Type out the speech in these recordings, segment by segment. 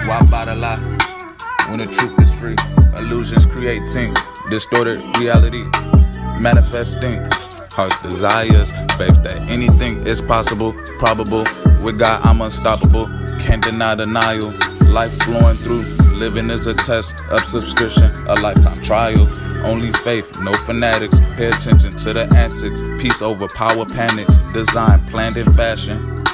Why bother lie when the truth is free? Illusions create think, distorted reality, manifesting heart's desires, faith that anything is possible, probable. With God I'm unstoppable, can't deny denial. Life flowing through, living is a test of subscription, a lifetime trial. Only faith, no fanatics. Pay attention to the antics. Peace over power, panic. Design planned in fashion.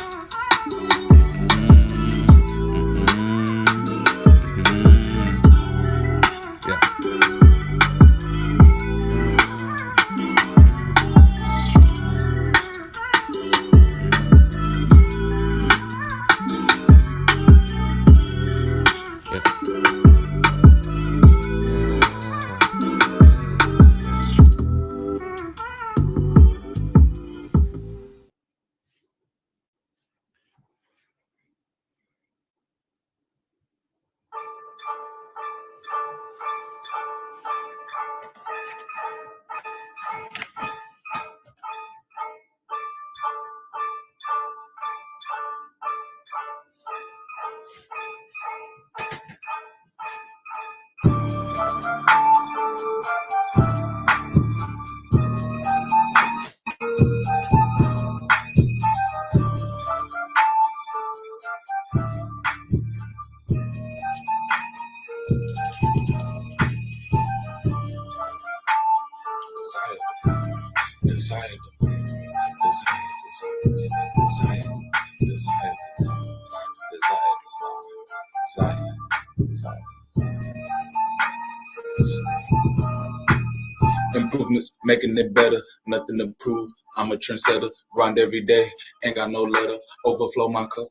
Improvements, making it better, nothing to prove. I'm a trendsetter, grind every day, ain't got no letter. Overflow my cup,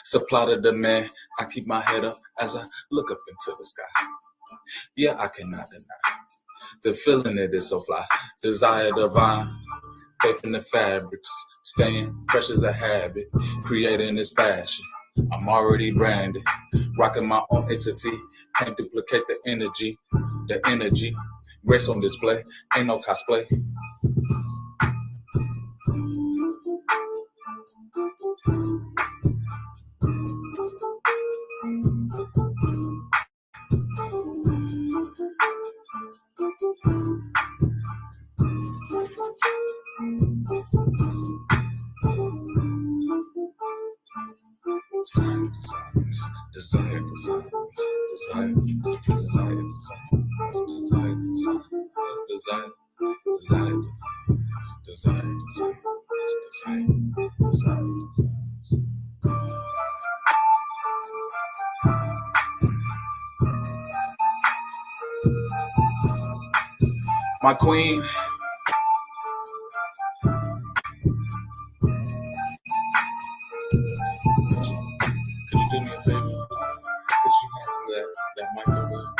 supply the demand. I keep my head up as I look up into the sky. Yeah, I cannot deny the feeling it is so fly. Desire divine, faith in the fabrics, staying fresh as a habit, creating this fashion. I'm already branded, rocking my own entity, can't duplicate the energy, grace on display, ain't no cosplay. My queen, could you do me a favor? Could you handle that microphone?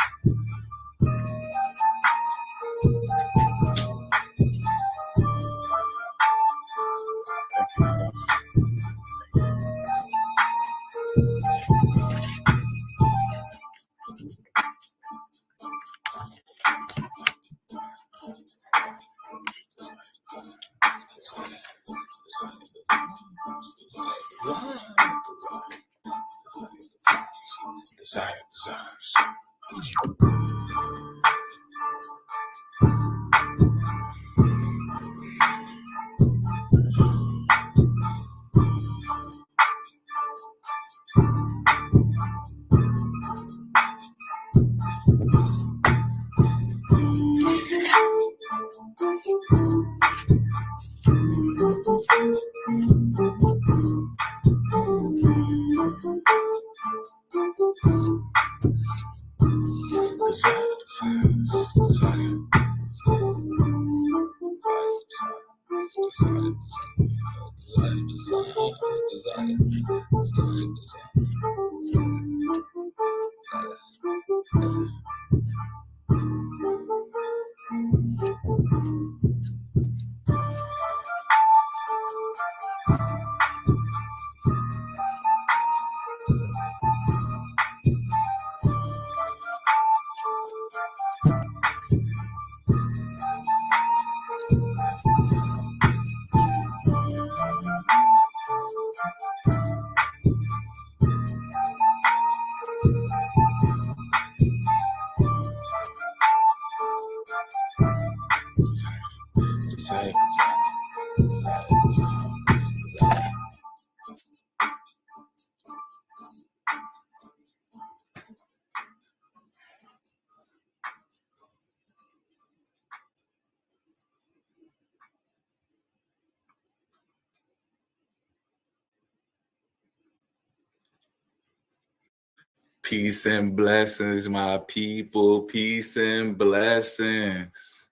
Peace and blessings, my people. Peace and blessings.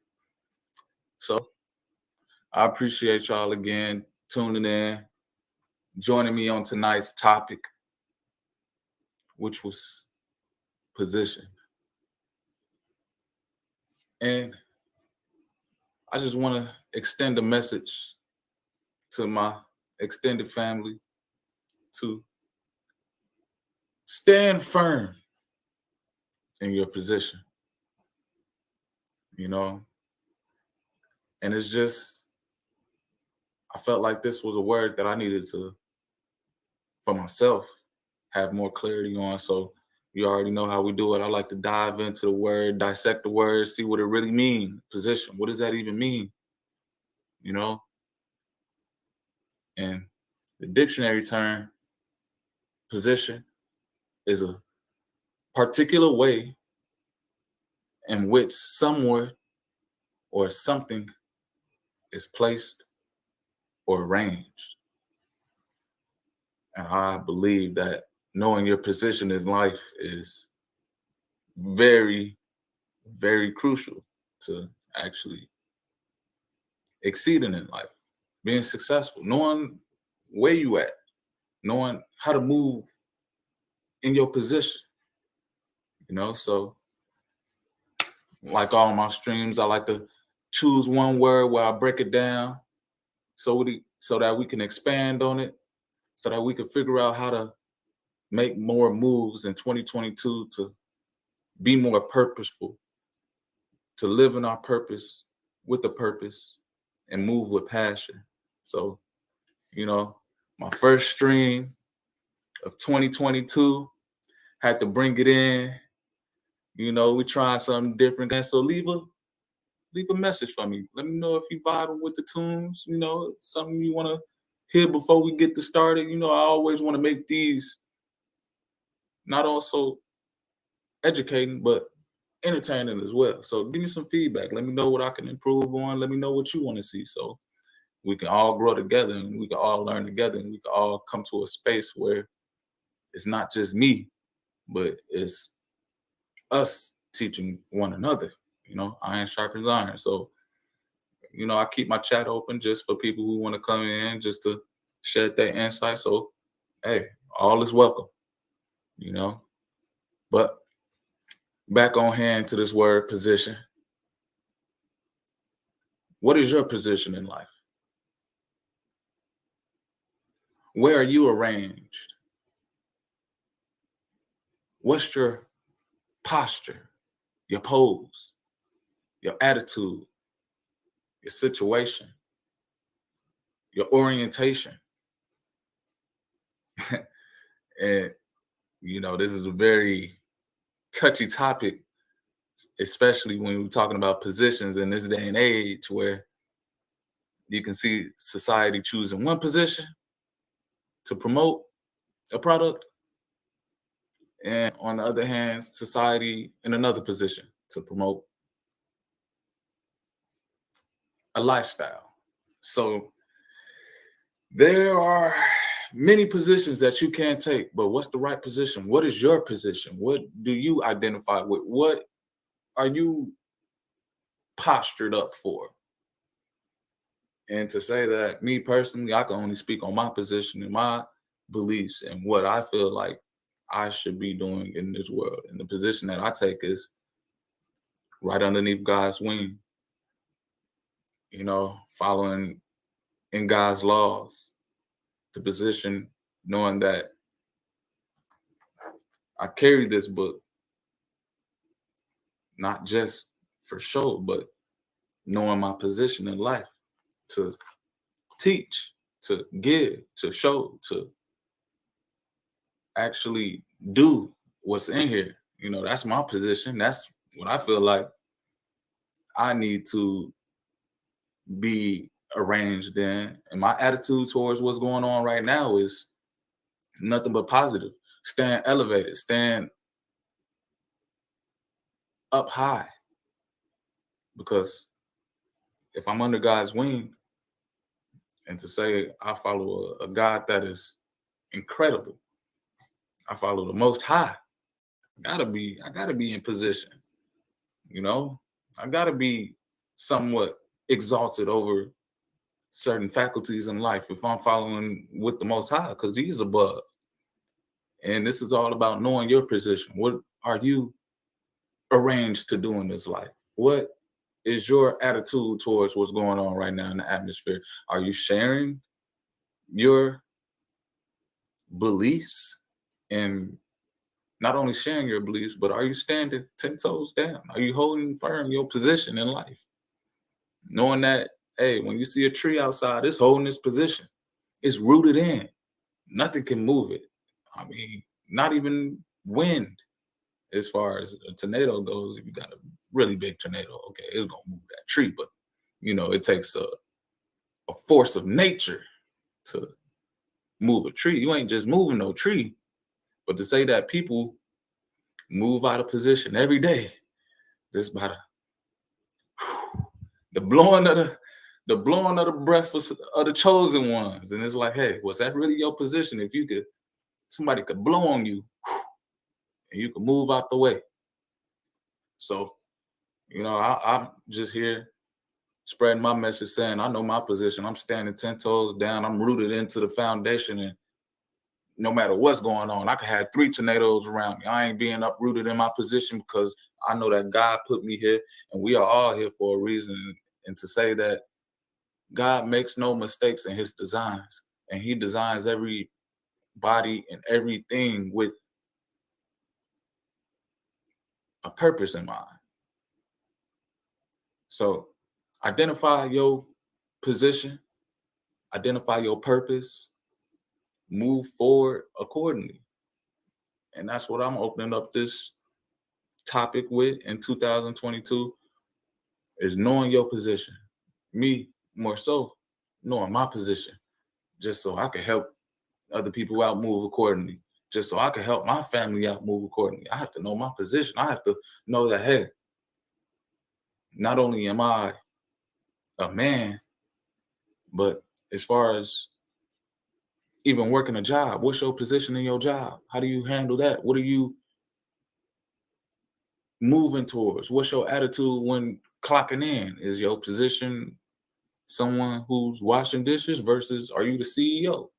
So I appreciate y'all again tuning in, joining me on tonight's topic, which was position. And I just want to extend a message to my extended family to stand firm in your position, you know? And it's just, I felt like this was a word that I needed to, for myself, have more clarity on. So you already know how we do it. I like to dive into the word, dissect the word, see what it really means. Position, what does that even mean? You know? And the dictionary term, position, is a particular way in which someone or something is placed or arranged. And I believe that knowing your position in life is very, very crucial to actually exceeding in life, being successful, knowing where you at, knowing how to move in your position, you know? So like all my streams, I like to choose one word where I break it down so that we can expand on it, so that we can figure out how to make more moves in 2022 to be more purposeful, to live in our purpose with a purpose and move with passion. So, you know, my first stream of 2022, had to bring it in. You know, we trying something different. And so leave a message for me. Let me know if you vibing with the tunes, you know, something you want to hear before we get this started. You know, I always want to make these not also educating, but entertaining as well. So give me some feedback. Let me know what I can improve on. Let me know what you want to see. So we can all grow together and we can all learn together and we can all come to a space where it's not just me, but it's us teaching one another. You know, iron sharpens iron. So, you know, I keep my chat open just for people who want to come in just to share their insight. So, hey, all is welcome, you know. But back on hand to this word position. What is your position in life? Where are you arranged? What's your posture, your pose, your attitude, your situation, your orientation? And, you know, this is a very touchy topic, especially when we're talking about positions in this day and age where you can see society choosing one position to promote a product, and on the other hand, society in another position to promote a lifestyle. So there are many positions that you can take, but what's the right position? What is your position? What do you identify with? What are you postured up for? And to say that, me personally, I can only speak on my position and my beliefs and what I feel like I should be doing in this world. And the position that I take is right underneath God's wing, you know, following in God's laws, the position knowing that I carry this book, not just for show, but knowing my position in life to teach, to give, to show, to actually do what's in here. That's my position. That's what I feel like I need to be arranged in. And my attitude towards what's going on right now is nothing but positive. Staying elevated, staying up high. Because if I'm under God's wing, and to say I follow a God that is incredible, I follow the Most High. I gotta be in position. I gotta be somewhat exalted over certain faculties in life if I'm following with the Most High, because He's above. And this is all about knowing your position. What are you arranged to do in this life? What is your attitude towards what's going on right now in the atmosphere? Are you sharing your beliefs, and not only sharing your beliefs, but are you standing 10 toes down? Are you holding firm your position in life? Knowing that, hey, when you see a tree outside, it's holding its position. It's rooted in. Nothing can move it. I mean, not even wind. As far as a tornado goes, if you got a really big tornado, okay, it's gonna move that tree. But it takes a force of nature to move a tree. You ain't just moving no tree. But to say that people move out of position every day, just by the blowing of the breath of the chosen ones. And it's like, hey, was that really your position? If somebody could blow on you and you could move out the way. So, I'm just here spreading my message, saying I know my position. I'm standing 10 toes down. I'm rooted into the foundation, and no matter what's going on, I could have 3 tornadoes around me. I ain't being uprooted in my position, because I know that God put me here, and we are all here for a reason. And to say that God makes no mistakes in His designs, and He designs every body and everything with a purpose in mind. So identify your position, identify your purpose, move forward accordingly. And that's what I'm opening up this topic with in 2022, is knowing your position. Me, more so, knowing my position, just so I can help other people out move accordingly, just so I can help my family out move accordingly. I have to know my position. I have to know that, hey, not only am I a man, but as far as even working a job, what's your position in your job? How do you handle that? What are you moving towards? What's your attitude when clocking in? Is your position someone who's washing dishes versus are you the CEO?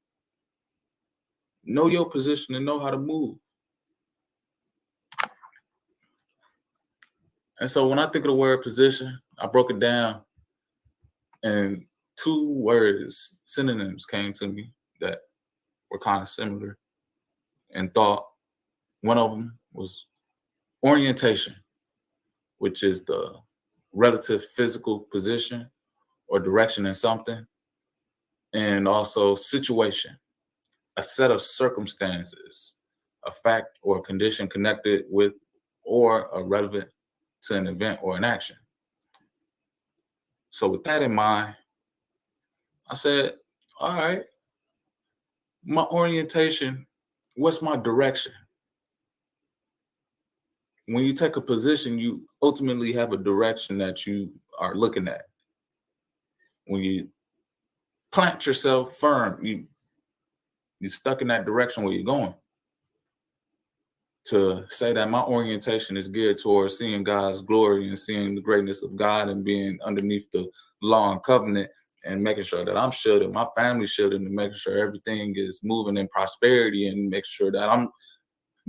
Know your position and know how to move. And so when I think of the word position, I broke it down, and 2 words, synonyms, came to me that were kind of similar in thought. One of them was orientation, which is the relative physical position or direction in something. And also situation, a set of circumstances, a fact or condition connected with or relevant to an event or an action. So with that in mind, I said, all right, my orientation, what's my direction? When you take a position, you ultimately have a direction that you are looking at. When you plant yourself firm, you're stuck in that direction where you're going. To say that my orientation is geared towards seeing God's glory and seeing the greatness of God and being underneath the law and covenant and making sure that I'm shielded, my family's shielded, and making sure everything is moving in prosperity and make sure that I'm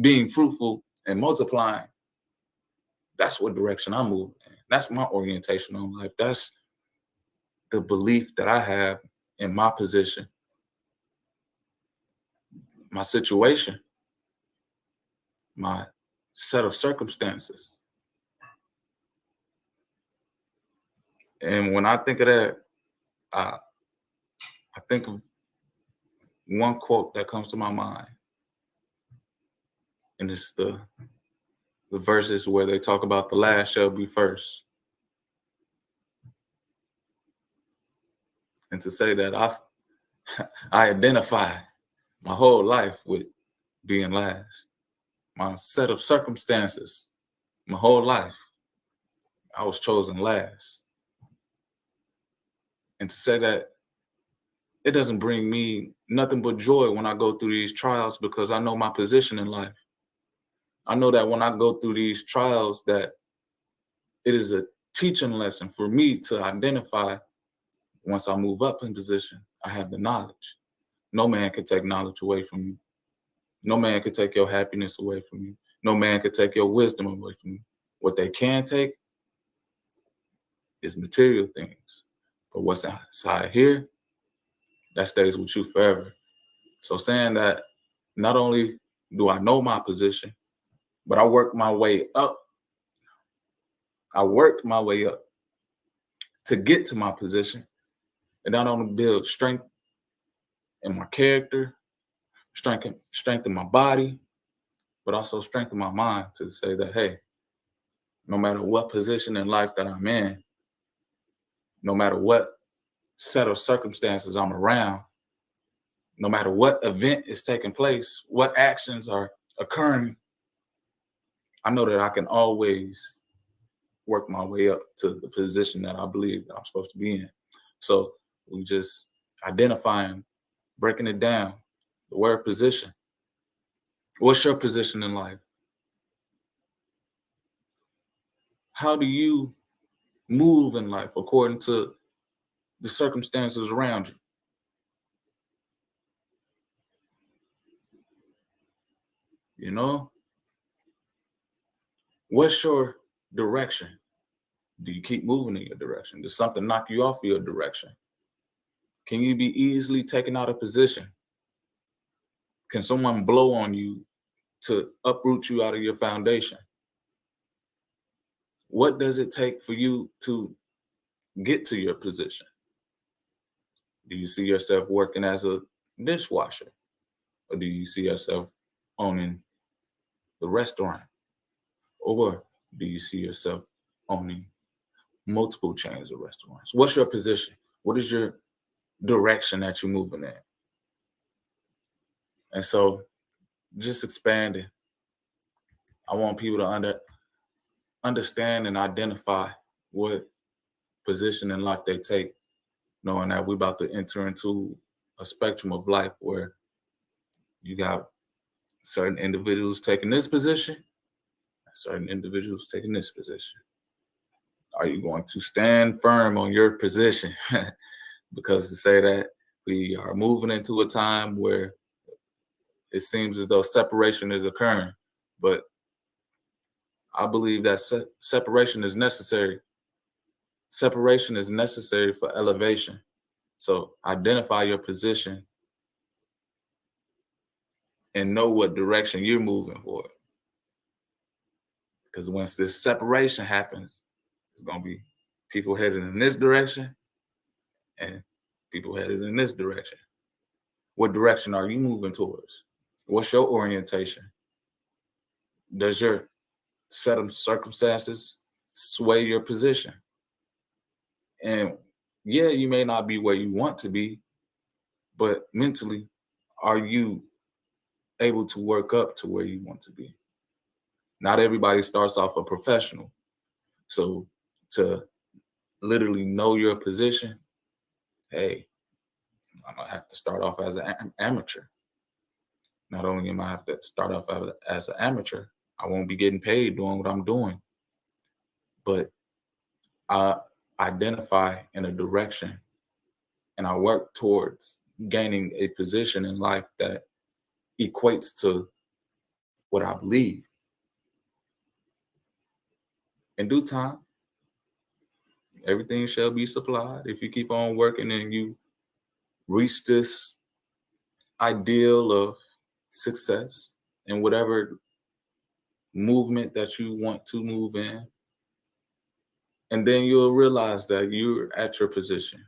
being fruitful and multiplying. That's what direction I'm moving in. That's my orientation on life. That's the belief that I have in my position, my situation, my set of circumstances. And when I think of that, I think of one quote that comes to my mind. And it's the verses where they talk about the last shall be first. And to say that I identify my whole life with being last. My set of circumstances, my whole life, I was chosen last. And to say that it doesn't bring me nothing but joy when I go through these trials, because I know my position in life. I know that when I go through these trials, that it is a teaching lesson for me to identify. Once I move up in position, I have the knowledge. No man can take knowledge away from you. No man can take your happiness away from you. No man can take your wisdom away from you. What they can take is material things. But what's inside here, that stays with you forever. So saying that, not only do I know my position, but I worked my way up. I worked my way up to get to my position. And not only build strength in my character, strengthen my body, but also strengthen my mind to say that, hey, no matter what position in life that I'm in, no matter what set of circumstances I'm around, no matter what event is taking place, what actions are occurring, I know that I can always work my way up to the position that I believe that I'm supposed to be in. So we just identifying, breaking it down, the word position. What's your position in life? How do you move in life according to the circumstances around you? You know, what's your direction? Do you keep moving in your direction? Does something knock you off your direction? Can you be easily taken out of position? Can someone blow on you to uproot you out of your foundation? What does it take for you to get to your position? Do you see yourself working as a dishwasher? Or do you see yourself owning the restaurant? Or do you see yourself owning multiple chains of restaurants? What's your position? What is your direction that you're moving in? And so just expanding, I want people to understand and identify what position in life they take, knowing that we're about to enter into a spectrum of life where you got certain individuals taking this position, certain individuals taking this position. Are you going to stand firm on your position? Because to say that we are moving into a time where it seems as though separation is occurring, but I believe that separation is necessary. Separation is necessary for elevation. So identify your position and know what direction you're moving for. Because once this separation happens, it's going to be people headed in this direction and people headed in this direction. What direction are you moving towards? What's your orientation? Does your set of circumstances sway your position? And yeah, you may not be where you want to be, but mentally, are you able to work up to where you want to be? Not everybody starts off a professional. So to literally know your position, hey, I'm gonna have to start off as an amateur. Not only am I have to start off as an amateur, I won't be getting paid doing what I'm doing, but I identify in a direction and I work towards gaining a position in life that equates to what I believe. In due time, everything shall be supplied. If you keep on working and you reach this ideal of success in whatever movement that you want to move in, and then you'll realize that you're at your position.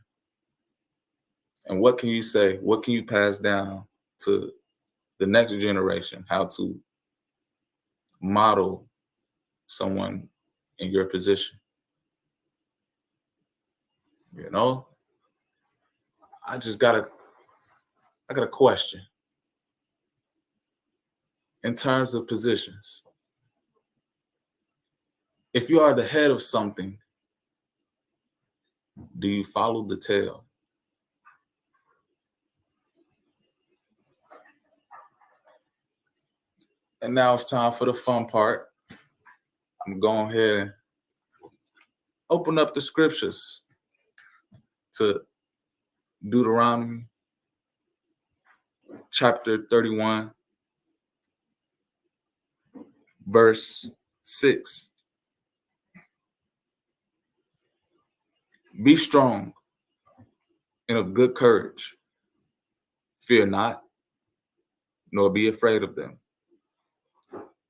And what can you say? What can you pass down to the next generation? How to model someone in your position? You know, I got a question in terms of positions. If you are the head of something, do you follow the tail? And now it's time for the fun part. I'm going ahead and open up the scriptures to Deuteronomy chapter 31, verse 6. Be strong and of good courage. Fear not, nor be afraid of them.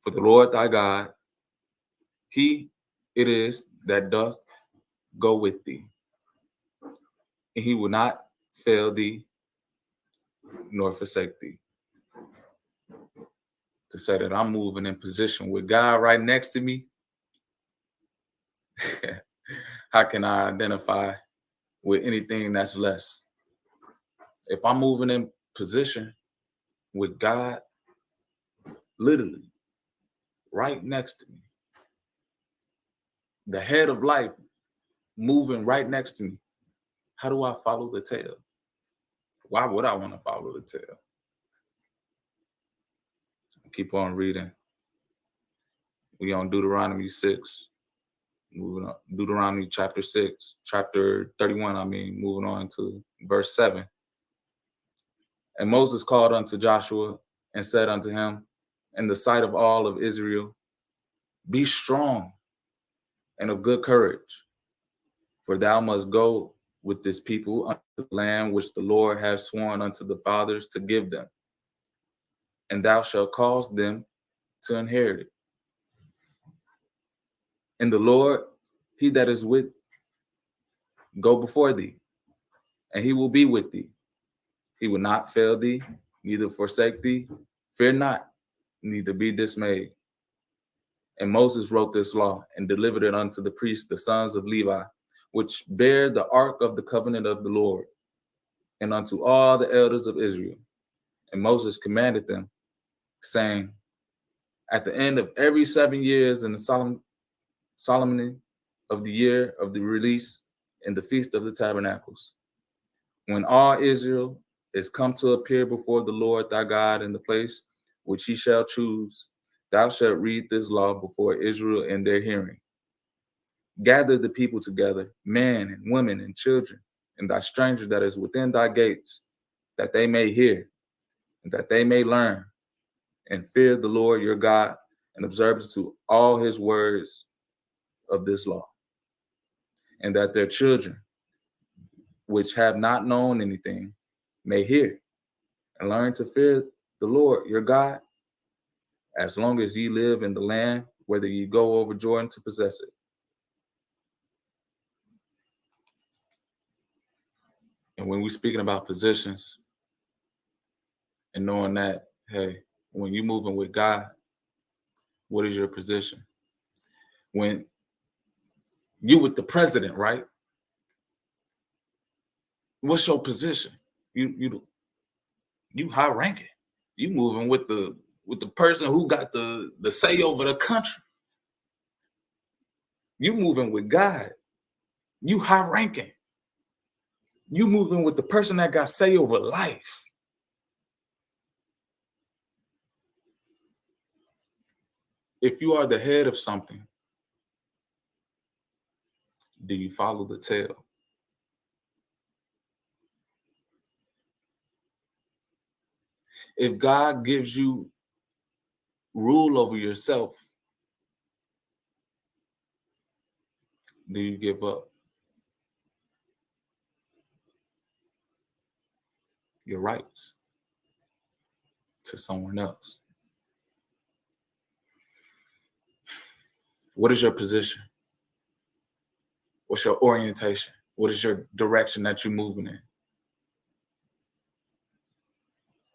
For the Lord thy God, he it is that doth go with thee, and he will not fail thee nor forsake thee. To say that I'm moving in position with God right next to me, how can I identify with anything that's less? If I'm moving in position with God, literally right next to me, the head of life moving right next to me, how do I follow the tail? Why would I want to follow the tail? Keep on reading. We on Deuteronomy 6. Moving on. Deuteronomy chapter 6, chapter 31, moving on to verse 7. And Moses called unto Joshua and said unto him, in the sight of all of Israel, be strong and of good courage, for thou must go with this people unto the land which the Lord hath sworn unto the fathers to give them, and thou shalt cause them to inherit it. And the Lord, he that is with, go before thee, and he will be with thee. He will not fail thee, neither forsake thee. Fear not, neither be dismayed. And Moses wrote this law and delivered it unto the priests, the sons of Levi, which bear the ark of the covenant of the Lord, and unto all the elders of Israel. And Moses commanded them, saying, at the end of every 7 years in the solemnity of the year of the release in the feast of the tabernacles, when all Israel is come to appear before the Lord thy God in the place which he shall choose, thou shalt read this law before Israel in their hearing. Gather the people together, men and women and children, and thy stranger that is within thy gates, that they may hear, and that they may learn, and fear the Lord your God, and observe to all his words of this law, and that their children, which have not known anything, may hear and learn to fear the Lord your God, as long as ye live in the land, whether ye go over Jordan to possess it. And when we're speaking about positions and knowing that, hey, when you're moving with God, what is your position? When you with the president, right? What's your position? You high ranking. You moving with the person who got the say over the country. You moving with God. You high ranking. You moving with the person that got say over life. If you are the head of something, do you follow the tail? If God gives you rule over yourself, do you give up your rights to someone else? What is your position? What's your orientation? What is your direction that you're moving in?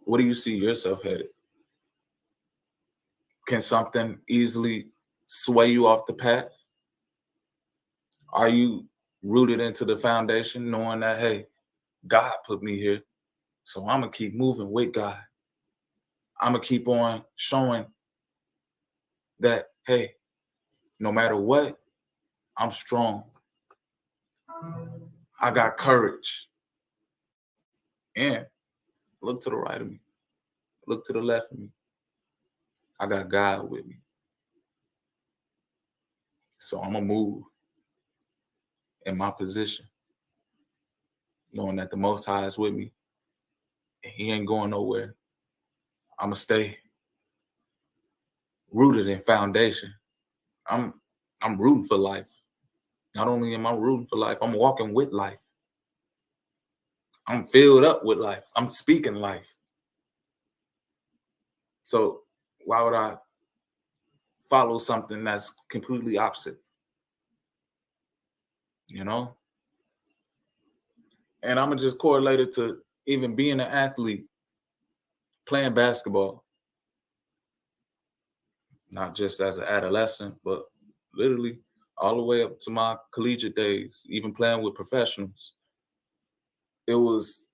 What do you see yourself headed? Can something easily sway you off the path? Are you rooted into the foundation, knowing that, hey, God put me here, so I'm going to keep moving with God? I'm going to keep on showing that, hey, no matter what, I'm strong. I got courage. And look to the right of me. Look to the left of me. I got God with me. So I'm going to move in my position, knowing that the Most High is with me. And he ain't going nowhere. I'm going to stay rooted in foundation. I'm rooting for life. Not only am I rooting for life, I'm walking with life. I'm filled up with life. I'm speaking life. So why would I follow something that's completely opposite? You know? And I'm going to just correlate it to even being an athlete, playing basketball. Not just as an adolescent, but literally all the way up to my collegiate days, even playing with professionals. It was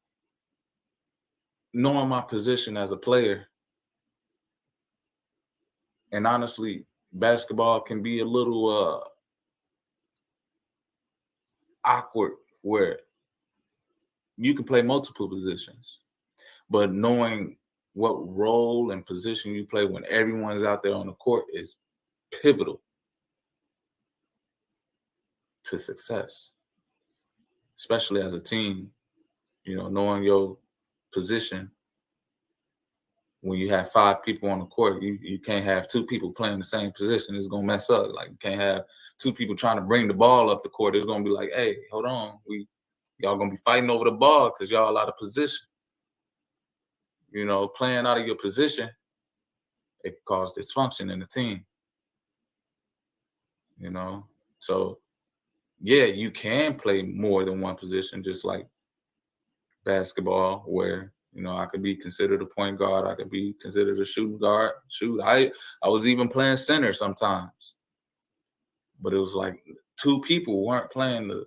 knowing my position as a player. And honestly, basketball can be a little awkward where you can play multiple positions, but knowing what role and position you play when everyone's out there on the court is pivotal to success, especially as a team. You know, knowing your position. When you have 5 people on the court, you can't have 2 people playing the same position. It's gonna mess up. Like, you can't have 2 people trying to bring the ball up the court. It's gonna be like, hey, hold on, y'all gonna be fighting over the ball because y'all out of position. You know, playing out of your position, it can cause dysfunction in the team. You know, so yeah, you can play more than one position, just like basketball, where I could be considered a point guard, I could be considered a shooting guard. I was even playing center sometimes, but it was like 2 people weren't playing the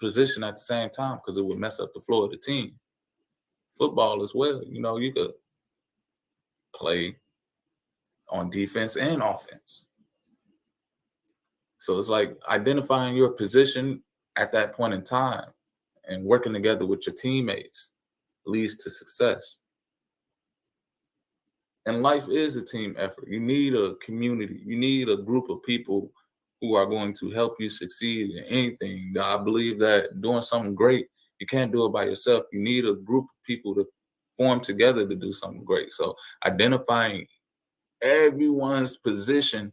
position at the same time because it would mess up the flow of the team. Football as well, you could play on defense and offense. So it's like identifying your position at that point in time and working together with your teammates leads to success. And life is a team effort. You need a community. You need a group of people who are going to help you succeed in anything. I believe that doing something great, you can't do it by yourself. You need a group of people to form together to do something great. So identifying everyone's position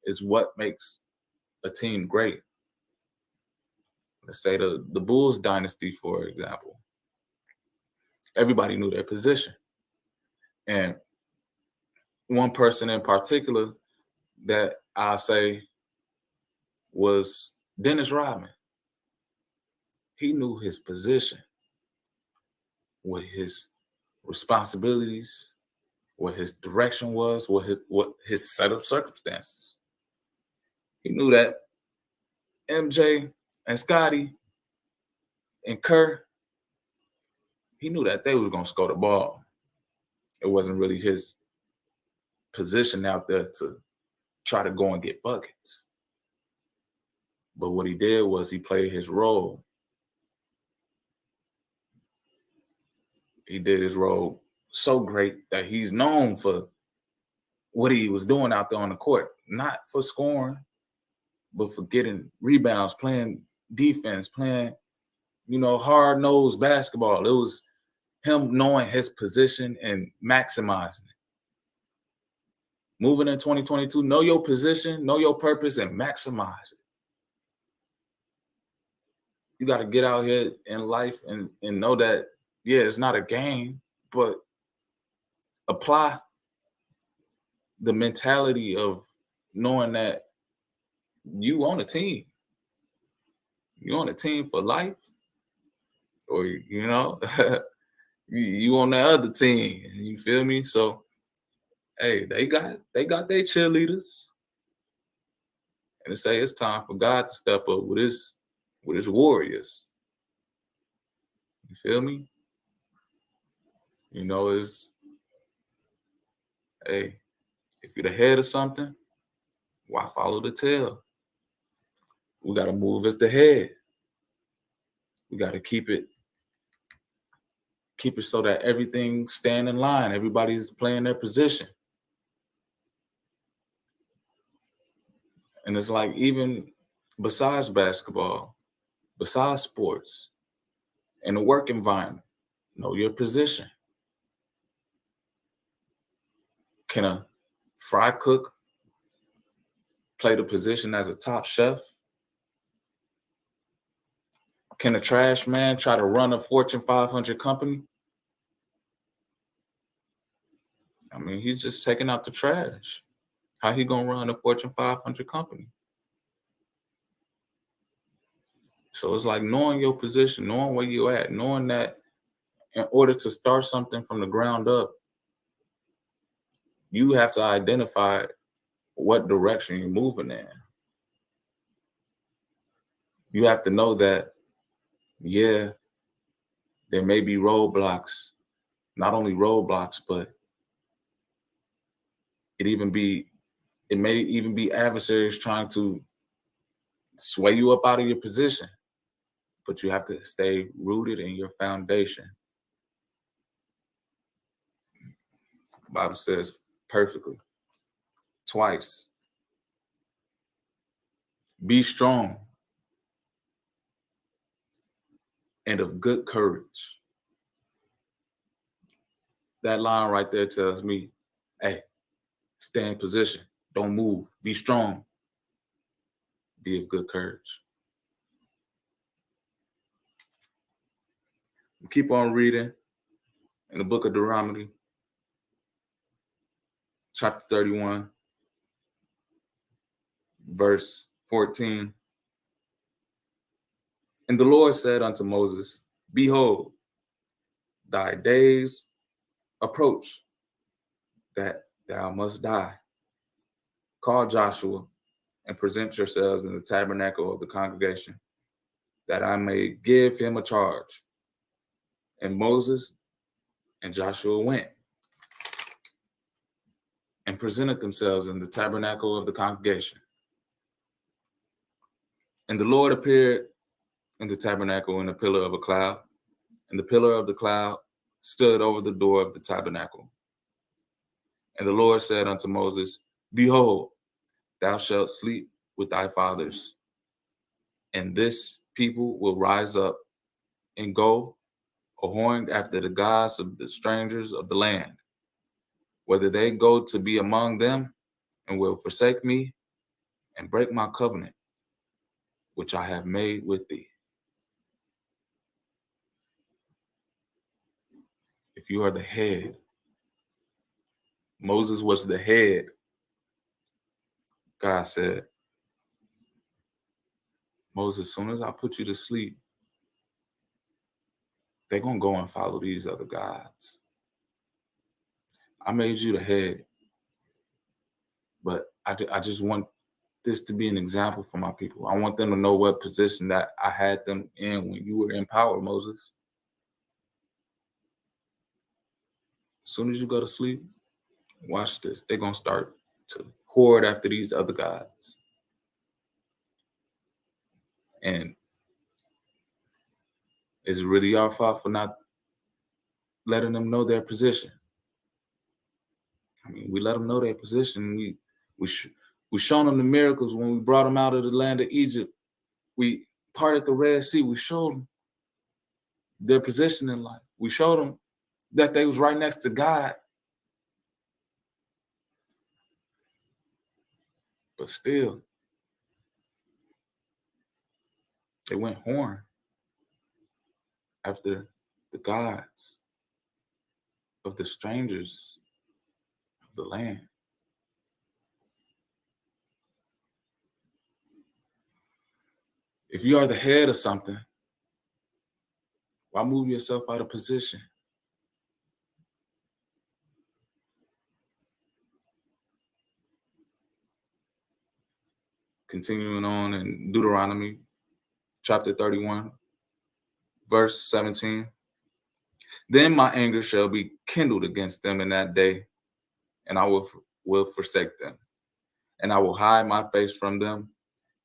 is what makes a team great. Let's say the Bulls dynasty, for example. Everybody knew their position. And one person in particular that I say was Dennis Rodman. He knew his position, what his responsibilities, what his direction was, what his set of circumstances. He knew that MJ and Scotty and Kerr, he knew that they was going to score the ball. It wasn't really his position out there to try to go and get buckets. But what he did was he played his role. He did his role so great that he's known for what he was doing out there on the court, not for scoring, but for getting rebounds, playing defense, playing, hard-nosed basketball. It was him knowing his position and maximizing it. Moving in 2022, know your position, know your purpose, and maximize it. You got to get out here in life and know that, yeah, it's not a game, but apply the mentality of knowing that you on a team. You on a team for life, or you on that other team. You feel me? So Hey, they got their cheerleaders, and they say it's time for God to step up with his warriors. You feel me? You know, it's hey, if you're the head of something, why follow the tail? We gotta move as the head. We gotta keep it so that everything stand in line. Everybody's playing their position. And it's like even besides basketball, besides sports, in the work environment, know your position. Can a fry cook play the position as a top chef? Can a trash man try to run a Fortune 500 company? I mean, he's just taking out the trash. How he gonna run a Fortune 500 company? So it's like knowing your position, knowing where you're at, knowing that in order to start something from the ground up, you have to identify what direction you're moving in. You have to know that, yeah, there may be roadblocks, not only roadblocks, but it may even be adversaries trying to sway you up out of your position. But you have to stay rooted in your foundation. The Bible says perfectly, twice. Be strong and of good courage. That line right there tells me, hey, stay in position. Don't move. Be strong. Be of good courage. Keep on reading in the book of Deuteronomy, chapter 31, verse 14. And the Lord said unto Moses, behold, thy days approach that thou must die. Call Joshua and present yourselves in the tabernacle of the congregation, that I may give him a charge. And Moses and Joshua went and presented themselves in the tabernacle of the congregation. And the Lord appeared in the tabernacle in a pillar of a cloud, and the pillar of the cloud stood over the door of the tabernacle. And the Lord said unto Moses, behold, thou shalt sleep with thy fathers, and this people will rise up and go a-whoring after the gods of the strangers of the land, whether they go to be among them and will forsake me and break my covenant, which I have made with thee. If you are the head, Moses was the head. God said, Moses, as soon as I put you to sleep, they're going to go and follow these other gods. I made you the head, but I just want this to be an example for my people. I want them to know what position that I had them in when you were in power, Moses. As soon as you go to sleep, watch this. They're going to start to hoard after these other gods. And it's really our fault for not letting them know their position. I mean, we let them know their position. We shown them the miracles when we brought them out of the land of Egypt. We parted the Red Sea. We showed them their position in life. We showed them that they was right next to God. But still, they went horn after the gods of the strangers of the land. If you are the head of something, why move yourself out of position? Continuing on in Deuteronomy chapter 31, verse 17. Then my anger shall be kindled against them in that day, and I will forsake them. And I will hide my face from them,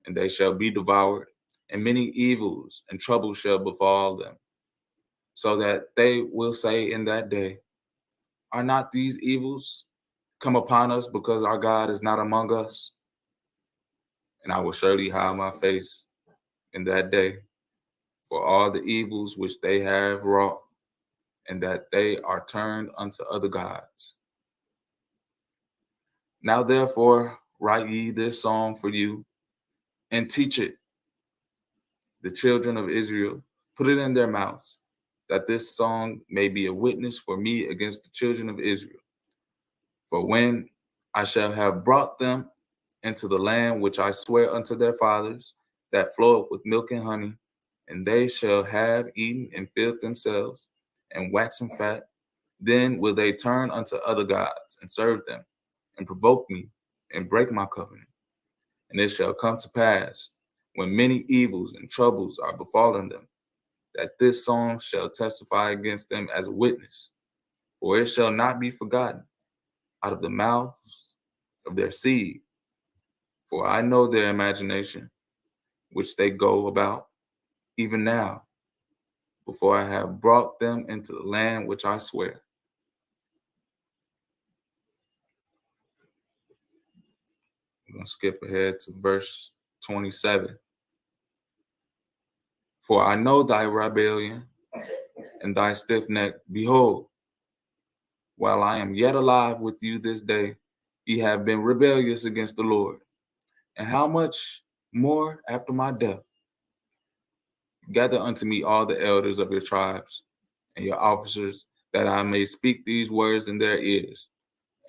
and they shall be devoured, and many evils and troubles shall befall them, so that they will say in that day, are not these evils come upon us because our God is not among us? And I will surely hide my face in that day for all the evils which they have wrought, and that they are turned unto other gods. Now therefore write ye this song for you, and teach it the children of Israel, put it in their mouths, that this song may be a witness for me against the children of Israel. For when I shall have brought them into the land which I swear unto their fathers, that floweth with milk and honey, and they shall have eaten and filled themselves, and waxen fat, then will they turn unto other gods and serve them, and provoke me, and break my covenant. And it shall come to pass, when many evils and troubles are befallen them, that this song shall testify against them as a witness, for it shall not be forgotten out of the mouths of their seed. For I know their imagination, which they go about, even now, before I have brought them into the land which I swear. I'm going to skip ahead to verse 27. For I know thy rebellion and thy stiff neck. Behold, while I am yet alive with you this day, ye have been rebellious against the Lord. And how much more after my death? Gather unto me all the elders of your tribes and your officers, that I may speak these words in their ears,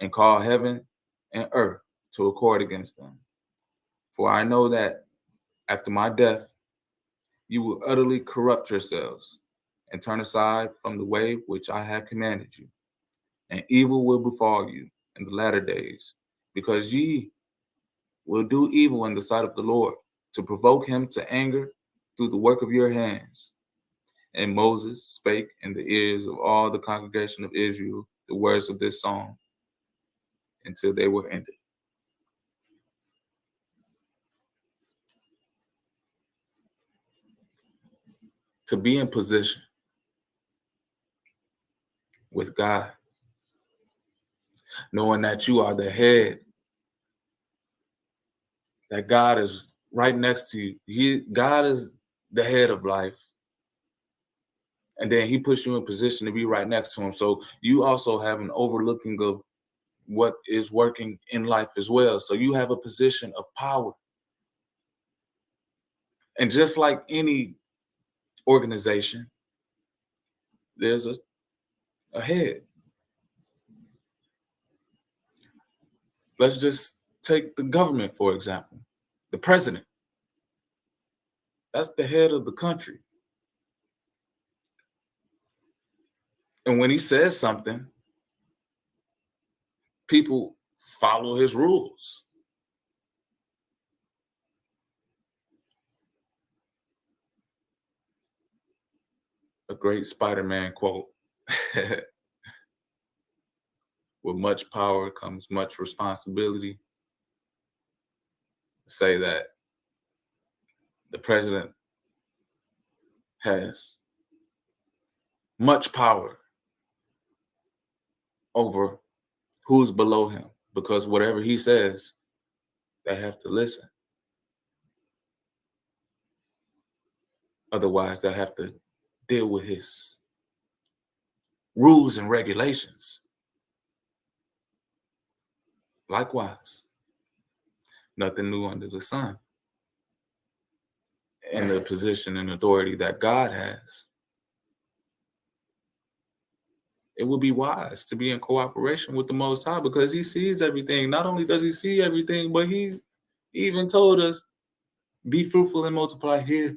and call heaven and earth to accord against them. For I know that after my death, you will utterly corrupt yourselves and turn aside from the way which I have commanded you. And evil will befall you in the latter days, because ye will do evil in the sight of the Lord, to provoke him to anger through the work of your hands. And Moses spake in the ears of all the congregation of Israel the words of this song until they were ended. To be in position with God, knowing that you are the head, that God is right next to you. God is the head of life. And then he puts you in position to be right next to him. So you also have an overlooking of what is working in life as well. So you have a position of power. And just like any organization, there's a head. Let's just take the government, for example. The president. That's the head of the country. And when he says something, people follow his rules. A great Spider-Man quote. With much power comes much responsibility. Say that the president has much power over who's below him, because whatever he says, they have to listen. Otherwise, they have to deal with his rules and regulations. Likewise, nothing new under the sun. In the position and authority that God has, it would be wise to be in cooperation with the Most High, because he sees everything. Not only does he see everything, but he even told us, be fruitful and multiply. Here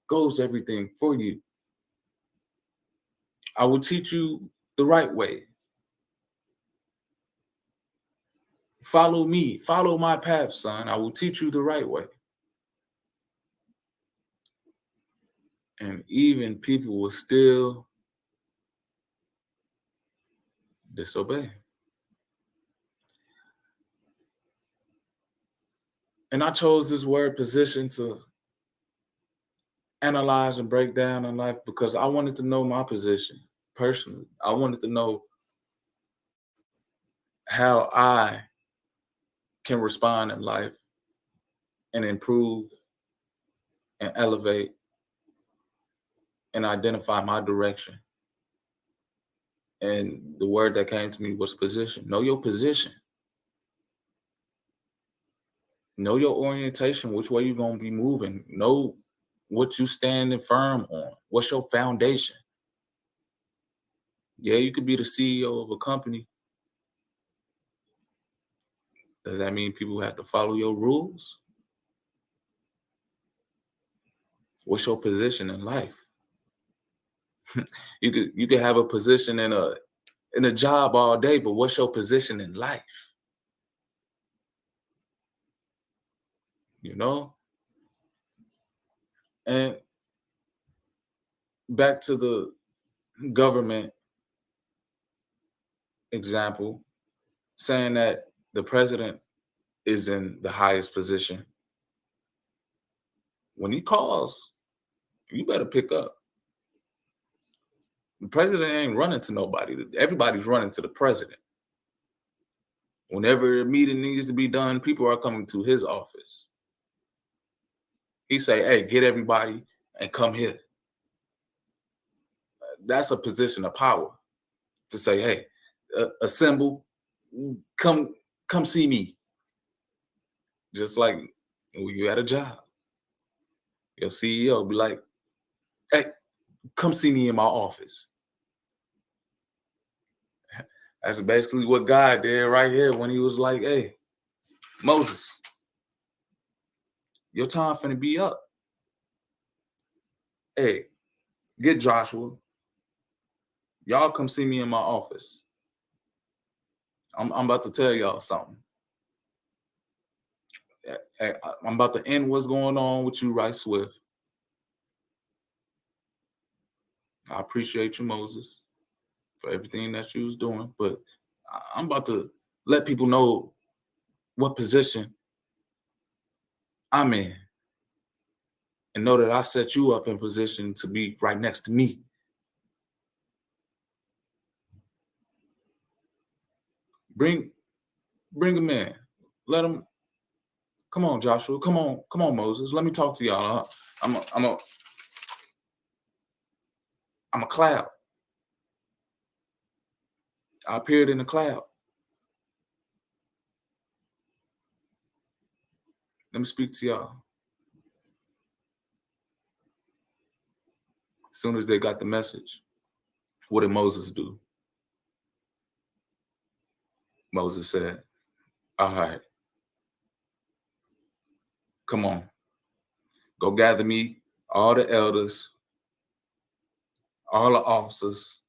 goes everything for you. I will teach you the right way. Follow me. Follow my path, son. I will teach you the right way. And even people will still disobey. And I chose this word position to analyze and break down in life because I wanted to know my position personally. I wanted to know how I can respond in life and improve and elevate and identify my direction. And the word that came to me was position. Know your position. Know your orientation, which way you're going to be moving. Know what you standing firm on. What's your foundation? Yeah, you could be the CEO of a company. Does that mean people have to follow your rules? What's your position in life? You could have a position in a job all day, but what's your position in life? You know? And back to the government example, saying that the president is in the highest position. When he calls, you better pick up. The president ain't running to nobody. Everybody's running to the president. Whenever a meeting needs to be done, people are coming to his office. He say, hey, get everybody and come here. That's a position of power to say, hey, assemble, come see me. Just like when you at a job, your CEO be like, hey, come see me in my office. That's basically what God did right here when he was like, hey, Moses, your time finna be up. Hey, get Joshua. Y'all come see me in my office. I'm about to tell y'all something. I'm about to end what's going on with you right swift. I appreciate you, Moses, for everything that you was doing, but I'm about to let people know what position I'm in and know that I set you up in position to be right next to me. Bring him in. Let him. Come on, Joshua. Come on, Moses. Let me talk to y'all. I'm a cloud. I appeared in the cloud. Let me speak to y'all. As soon as they got the message, what did Moses do? Moses said, all right, come on. Go gather me all the elders, all the officers.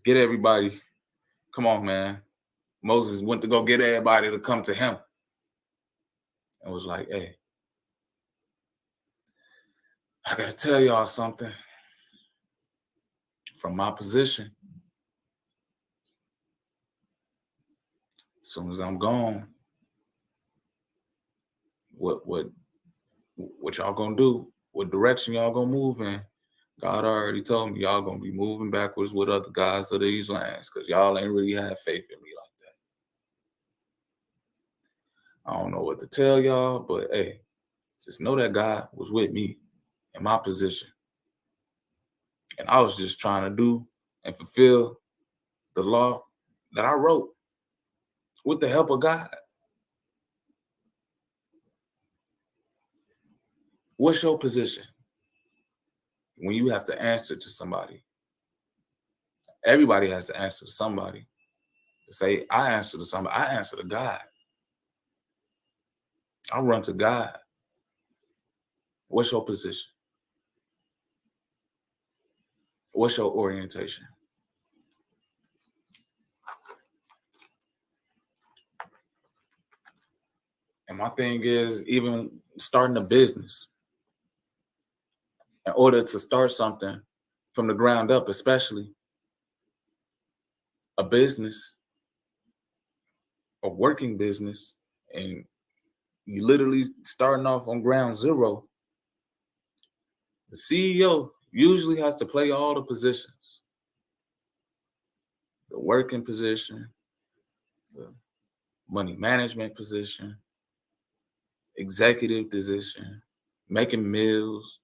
Get everybody. Come on, man. Moses went to go get everybody to come to him. And was like, hey, I got to tell y'all something. From my position, as soon as I'm gone, what y'all gonna do? What direction y'all gonna move in? God already told me y'all gonna be moving backwards with other guys of these lands because y'all ain't really have faith in me like that. I don't know what to tell y'all, but hey, just know that God was with me in my position. And I was just trying to do and fulfill the law that I wrote with the help of God. What's your position when you have to answer to somebody? Everybody has to answer to somebody. To say, I answer to somebody. I answer to God. I run to God. What's your position? What's your orientation? And my thing is, even starting a business, in order to start something from the ground up, especially a business, a working business, and you literally starting off on ground zero, the CEO usually has to play all the positions: the working position, the money management position, executive position, making meals,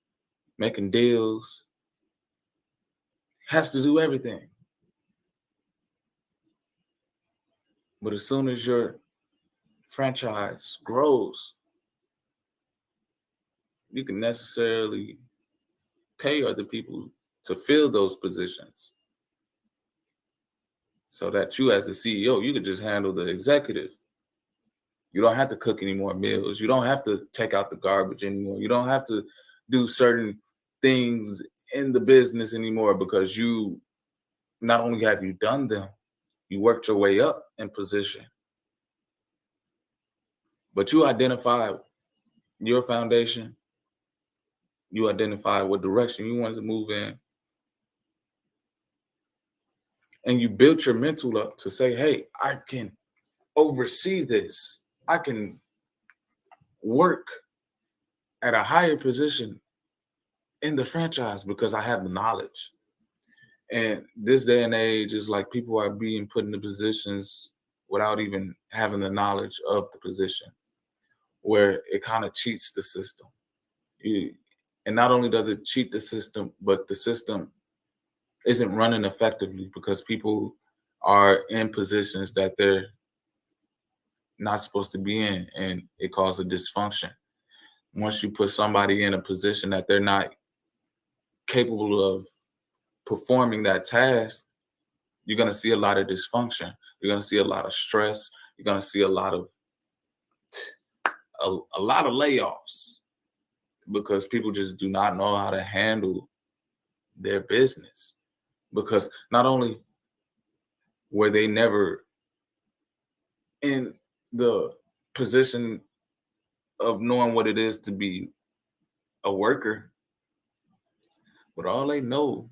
making deals, has to do everything. But as soon as your franchise grows, you can necessarily pay other people to fill those positions so that you, as the CEO, you could just handle the executive. You don't have to cook any more meals. You don't have to take out the garbage anymore. You don't have to do certain things in the business anymore, because you not only have you done them, you worked your way up in position, but you identify your foundation, you identify what direction you wanted to move in, and you built your mental up to say, hey, I can oversee this. I can work at a higher position in the franchise because I have the knowledge. And this day and age is like people are being put into positions without even having the knowledge of the position, where it kind of cheats the system. And not only does it cheat the system, but the system isn't running effectively because people are in positions that they're not supposed to be in, and it causes dysfunction. Once you put somebody in a position that they're not capable of performing that task, you're going to see a lot of dysfunction. You're going to see a lot of stress. You're going to see a lot of layoffs because people just do not know how to handle their business, because not only were they never in the position of knowing what it is to be a worker, but all they know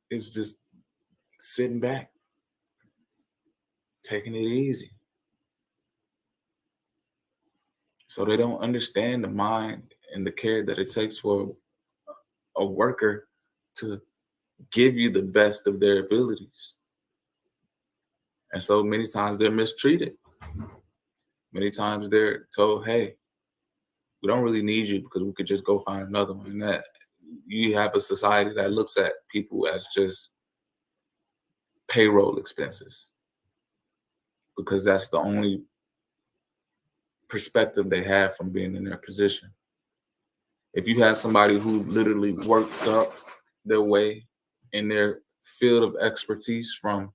is just sitting back, taking it easy. So they don't understand the mind and the care that it takes for a worker to give you the best of their abilities. And so many times they're mistreated. Many times they're told, hey, we don't really need you because we could just go find another one. And that you have a society that looks at people as just payroll expenses, because that's the only perspective they have from being in their position. If you have somebody who literally worked up their way in their field of expertise from,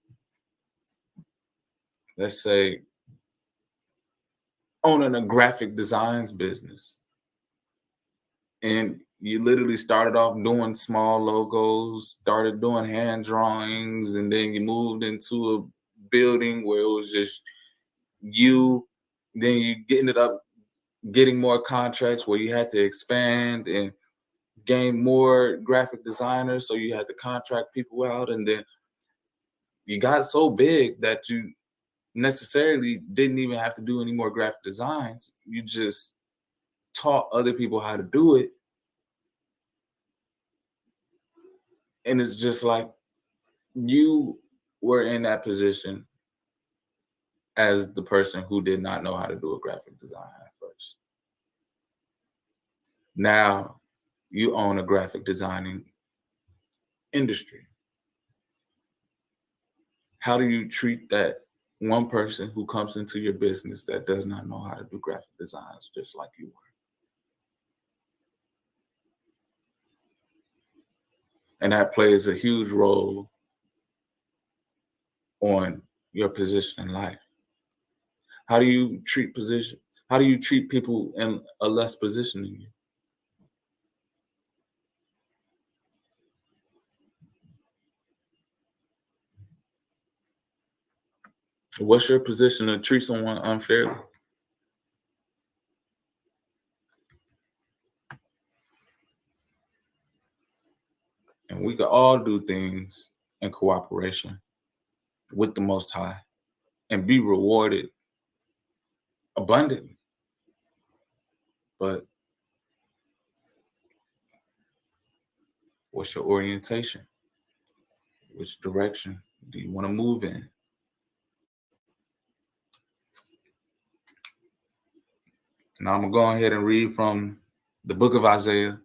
let's say, owning a graphic designs business, and you literally started off doing small logos, started doing hand drawings, and then you moved into a building where it was just you, then you ended up getting more contracts where you had to expand and gain more graphic designers, so you had to contract people out, and then you got so big that you necessarily didn't even have to do any more graphic designs. You just taught other people how to do it. And it's just like you were in that position as the person who did not know how to do a graphic design at first. Now you own a graphic designing industry. How do you treat that one person who comes into your business that does not know how to do graphic designs just like you were? And that plays a huge role on your position in life. How do you treat position? How do you treat people in a less position than you? What's your position to treat someone unfairly? And we could all do things in cooperation with the Most High and be rewarded abundantly. But what's your orientation? Which direction do you want to move in? Now I'm going to go ahead and read from the book of Isaiah,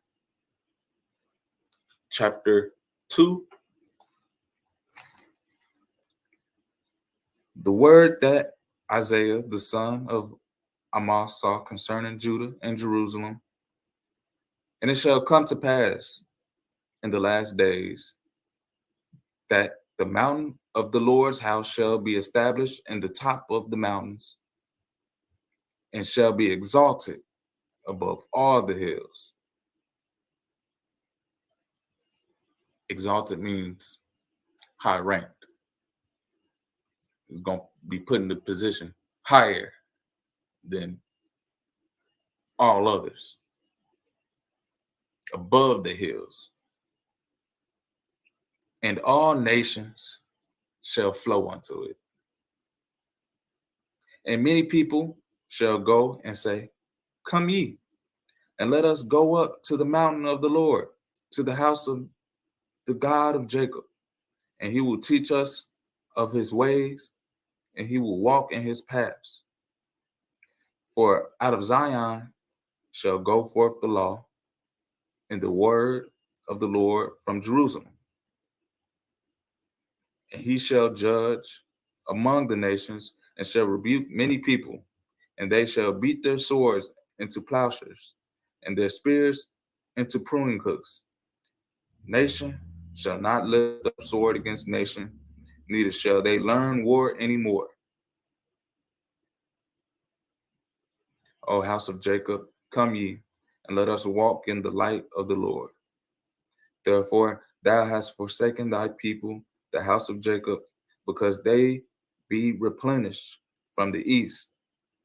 chapter 2. The word that Isaiah, the son of Amoz, saw concerning Judah and Jerusalem. And it shall come to pass in the last days that the mountain of the Lord's house shall be established in the top of the mountains and shall be exalted above all the hills. Exalted means high ranked. It's going to be put in the position higher than all others, above the hills. And all nations shall flow unto it. And many people shall go and say, Come ye, and let us go up to the mountain of the Lord, to the house of the God of Jacob. And he will teach us of his ways, and he will walk in his paths. For out of Zion shall go forth the law and the word of the Lord from Jerusalem. And he shall judge among the nations and shall rebuke many people, and they shall beat their swords into plowshares and their spears into pruning hooks. Nation shall not lift up sword against nation, neither shall they learn war anymore. O house of Jacob, come ye, and let us walk in the light of the Lord. Therefore thou hast forsaken thy people, the house of Jacob, because they be replenished from the east,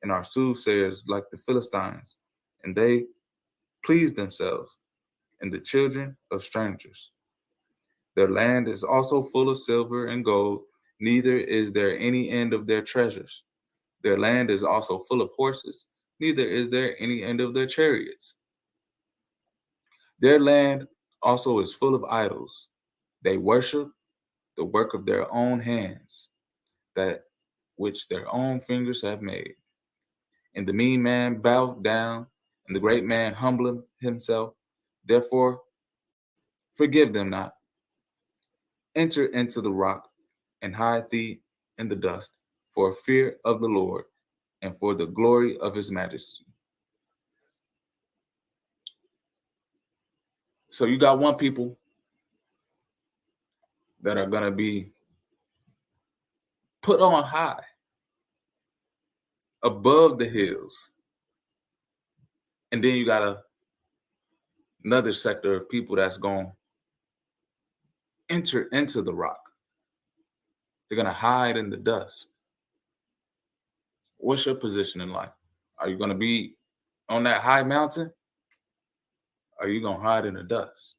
and are soothsayers like the Philistines, and they please themselves in the children of strangers. Their land is also full of silver and gold, neither is there any end of their treasures. Their land is also full of horses, neither is there any end of their chariots. Their land also is full of idols. They worship the work of their own hands, that which their own fingers have made. And the mean man boweth down, and the great man humbleth himself. Therefore, forgive them not. Enter into the rock, and hide thee in the dust, for fear of the Lord, and for the glory of his majesty. So you got one people that are going to be put on high, above the hills. And then you got another sector of people that's going to enter into the rock. They're going to hide in the dust. What's your position in life? Are you going to be on that high mountain? Or are you going to hide in the dust?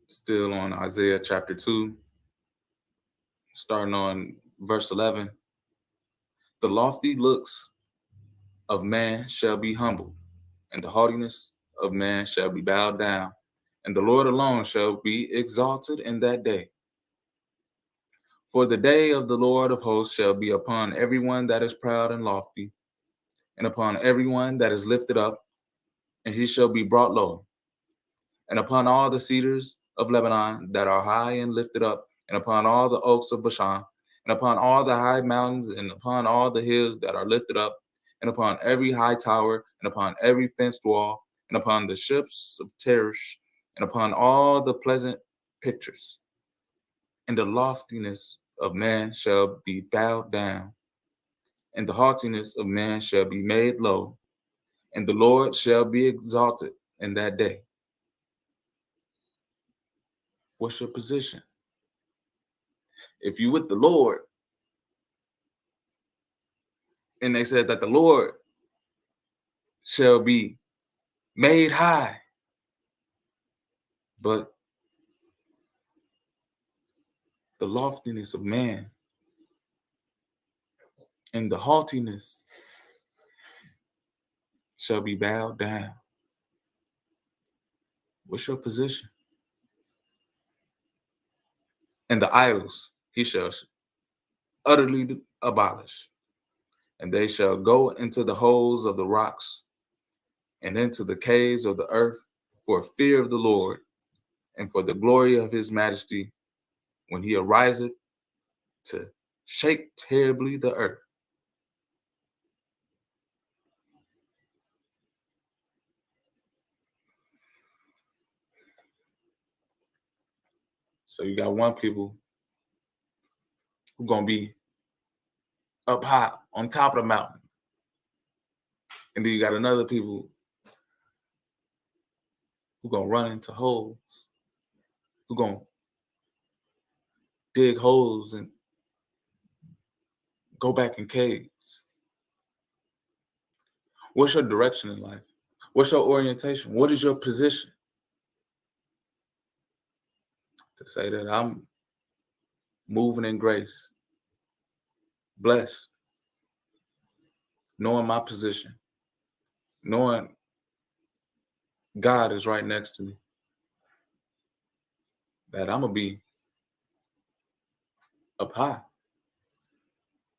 Still on Isaiah chapter 2, starting on verse 11. The lofty looks of man shall be humbled, and the haughtiness of man shall be bowed down, and the Lord alone shall be exalted in that day. For the day of the Lord of hosts shall be upon everyone that is proud and lofty, and upon everyone that is lifted up, and he shall be brought low, and upon all the cedars of Lebanon that are high and lifted up, and upon all the oaks of Bashan, and upon all the high mountains, and upon all the hills that are lifted up, and upon every high tower, and upon every fenced wall, and upon the ships of Tarshish, and upon all the pleasant pictures. And the loftiness of man shall be bowed down, and the haughtiness of man shall be made low, and the Lord shall be exalted in that day. What's your position? If you with the Lord, and they said that the Lord shall be made high. But the loftiness of man and the haughtiness shall be bowed down. What's your position? And the idols he shall utterly abolish, and they shall go into the holes of the rocks and into the caves of the earth for fear of the Lord and for the glory of his majesty when he ariseth to shake terribly the earth. So you got one people who gonna be up high on top of the mountain. And then you got another people who gonna run into holes, who gonna dig holes and go back in caves. What's your direction in life? What's your orientation? What is your position? To say that I'm moving in grace, blessed, knowing my position, knowing God is right next to me, that I'm going to be up high.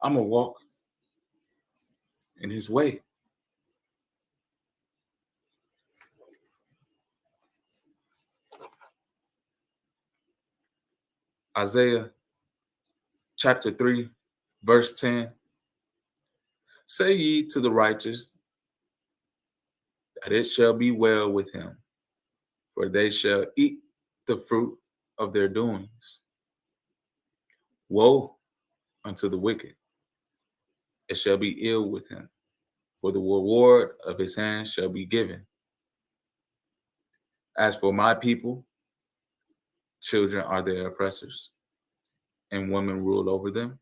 I'm going to walk in his way. Isaiah chapter 3, verse 10. Say ye to the righteous that it shall be well with him, for they shall eat the fruit of their doings. Woe unto the wicked, it shall be ill with him, for the reward of his hand shall be given. As for my people, children are their oppressors, and women rule over them.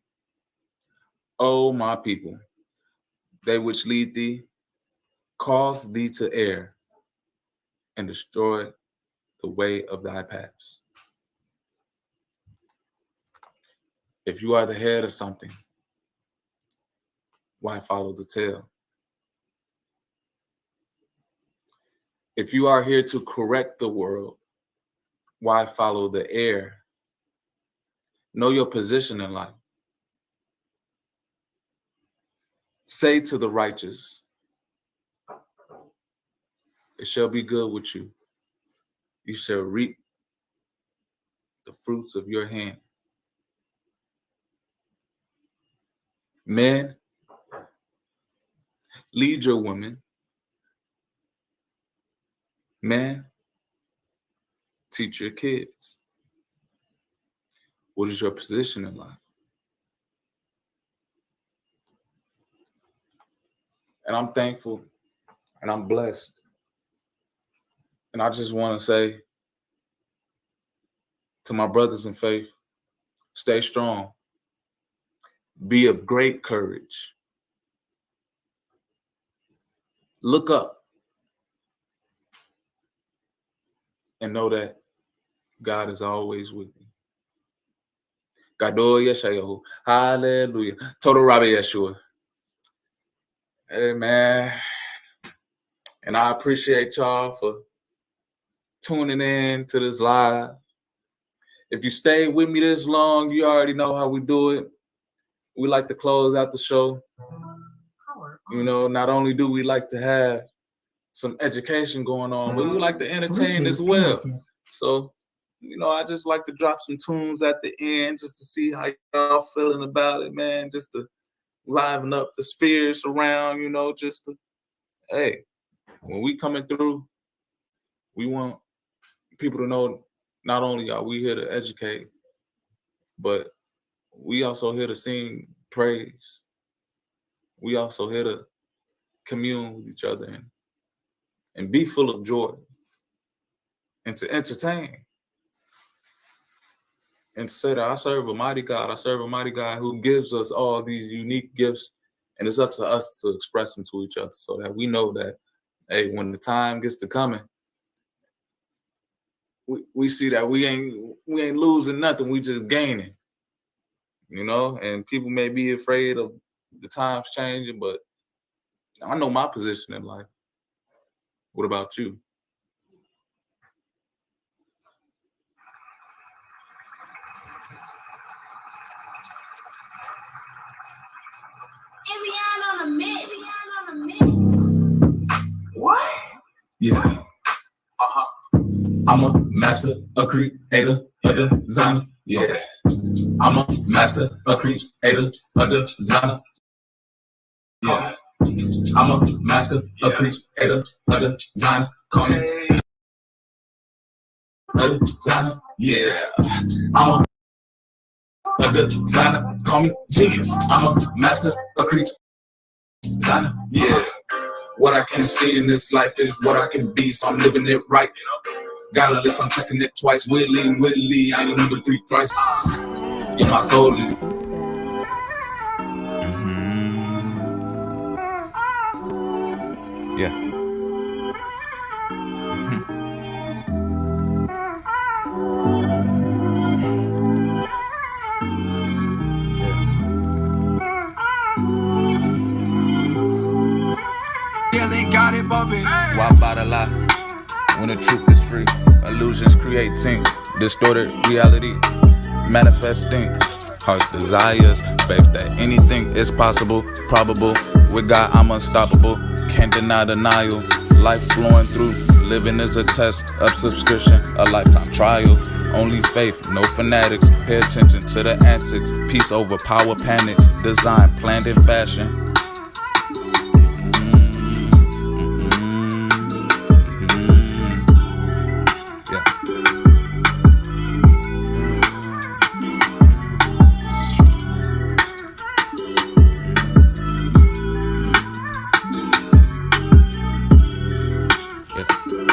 O my people, they which lead thee, cause thee to err, and destroy the way of thy paths. If you are the head of something, why follow the tail? If you are here to correct the world, why follow the air? Know your position in life. Say to the righteous, it shall be good with you. You shall reap the fruits of your hand. Men, lead your women. Men, teach your kids. What is your position in life? And I'm thankful and I'm blessed. And I just want to say to my brothers in faith, stay strong. Be of great courage. Look up and know that God is always with you. Gado Yeshayahu. Hallelujah. Total Rabbi Yeshua. Hey, man. And I appreciate y'all for tuning in to this live. If you stayed with me this long, you already know how we do it. We like to close out the show. You know, not only do we like to have some education going on, but we like to entertain as well. So, you know, I just like to drop some tunes at the end just to see how y'all feeling about it, man. Just to liven up the spirits around, you know, just to, hey, when we coming through, we want people to know not only are we here to educate, but we also here to sing praise. We also here to commune with each other and be full of joy and to entertain. And to say that I serve a mighty God. I serve a mighty God who gives us all these unique gifts, and it's up to us to express them to each other so that we know that Hey, when the time gets to coming, we see that we ain't losing nothing. We just gaining, And people may be afraid of the times changing, but I know my position in life. What about you? What? Yeah. I'm a master, a creator, a designer. Yeah. I'm a master, a creator, a designer. Yeah. I'm a master, a creator, a designer. Call me a designer. Yeah. I'm a designer. Call me genius. I'm a master, a creator, designer. Yeah. What I can see in this life is what I can be, so I'm living it right. Got a list, I'm checking it twice. Whitley, I ain't number 3 thrice. Yeah, my soul is. Yeah. Yeah, they got it, Bobby. Why bother lie when the truth is free? Illusions creating distorted reality, manifesting heart's desires, faith that anything is possible, probable. With God, I'm unstoppable. Can't deny denial. Life flowing through, living is a test of subscription, a lifetime trial. Only faith, no fanatics. Pay attention to the antics. Peace over power, panic. Design planned in fashion. Yeah.